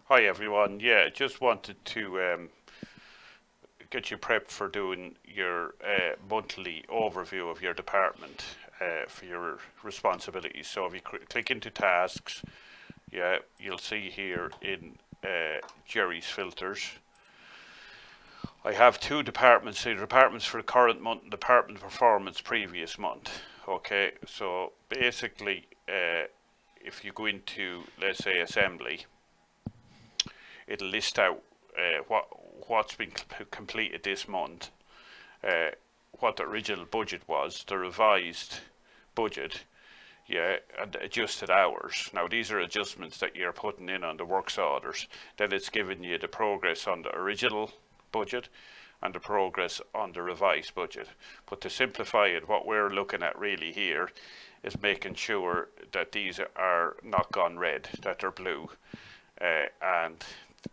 Hi everyone. Yeah, just wanted to get you prepped for doing your monthly overview of your department for your responsibilities. So if you click into tasks, yeah, you'll see here in Jerry's filters. I have two departments here, departments for the current month and department performance previous month. Okay, so basically, if you go into, let's say, assembly, it'll list out what's been completed this month, uh, what the original budget was, the revised budget, yeah, and adjusted hours. Now these are adjustments that you're putting in on the works orders. Then it's giving you the progress on the original budget and the progress on the revised budget. But to simplify it, what we're looking at really here is making sure that these are not gone red, that they're blue. And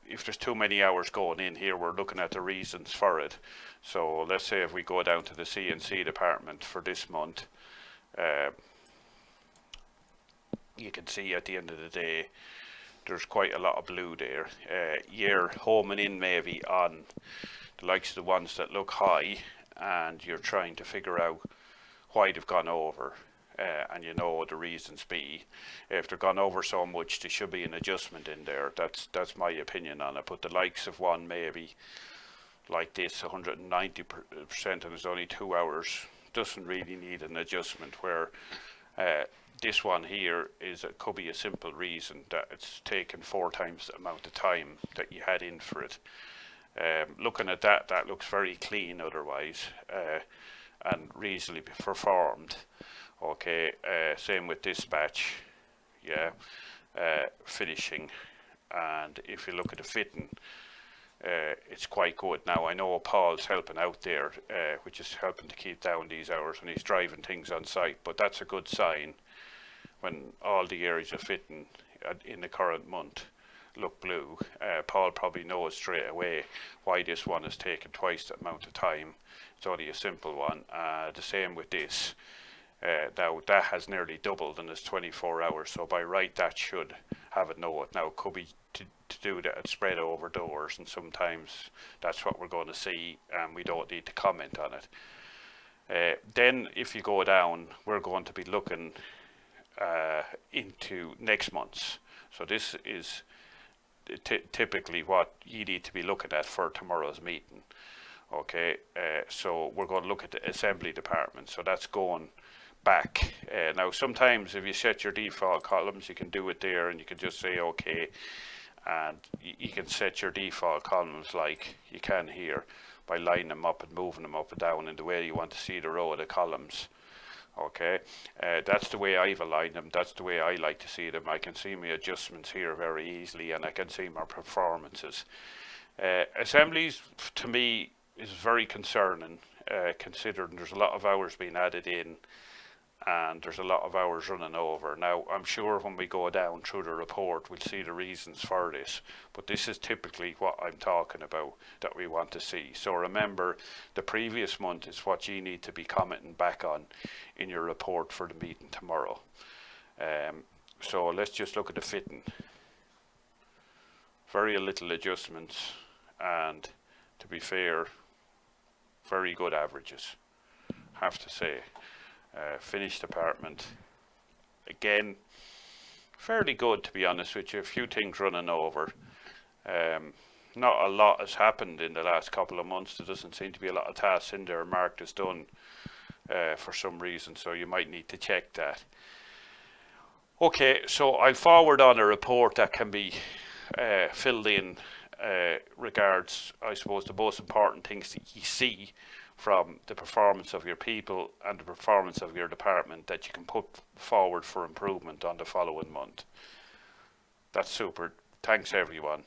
if there's too many hours going in here, we're looking at the reasons for it. So let's say if we go down to the C&C department for this month, uh, you can see at the end of the day, there's quite a lot of blue there. You're homing in maybe on the likes of the ones that look high, and you're trying to figure out why they've gone over. And you know the reasons be. If they've gone over so much, there should be an adjustment in there. That's my opinion on it. But the likes of one maybe like this, 190%, and there's only 2 hours, doesn't really need an adjustment. Where this one here could be a simple reason that it's taken 4 times the amount of time that you had in for it. Looking at that, that looks very clean otherwise, and reasonably performed. Okay, same with dispatch, yeah, finishing, and if you look at the fitting, it's quite good. Now I know Paul's helping out there, which is helping to keep down these hours when he's driving things on site, but that's a good sign when all the areas of fitting in the current month look blue. Paul probably knows straight away why this one has taken twice the amount of time. It's only a simple one. The same with this. Now that has nearly doubled in its 24 hours, so by right that should have a note. Now it could be to do that spread over doors, and sometimes that's what we're going to see, and we don't need to comment on it. Then if you go down, we're going to be looking into next month's. So this is typically what you need to be looking at for tomorrow's meeting. Okay, so we're going to look at the assembly department, so that's going back. Now sometimes if you set your default columns, you can do it there and you can just say okay, and you can set your default columns like you can here by lining them up and moving them up and down in the way you want to see the row of the columns. Okay, that's the way I've aligned them, that's the way I like to see them. I can see my adjustments here very easily, and I can see my performances. Assemblies to me is very concerning, considering there's a lot of hours being added in and there's a lot of hours running over. Now I'm sure when we go down through the report we'll see the reasons for this, but this is typically what I'm talking about that we want to see. So remember, the previous month is what you need to be commenting back on in your report for the meeting tomorrow. So let's just look at the fitting. Very little adjustments, and to be fair, very good averages, have to say. Finished department, again, fairly good to be honest with you. A few things running over. Not a lot has happened in the last couple of months. There doesn't seem to be a lot of tasks in there marked as done for some reason, so you might need to check that. Okay, so I'll forward on a report that can be filled in regards, I suppose, the most important things that you see from the performance of your people and the performance of your department that you can put forward for improvement on the following month. That's super. Thanks everyone.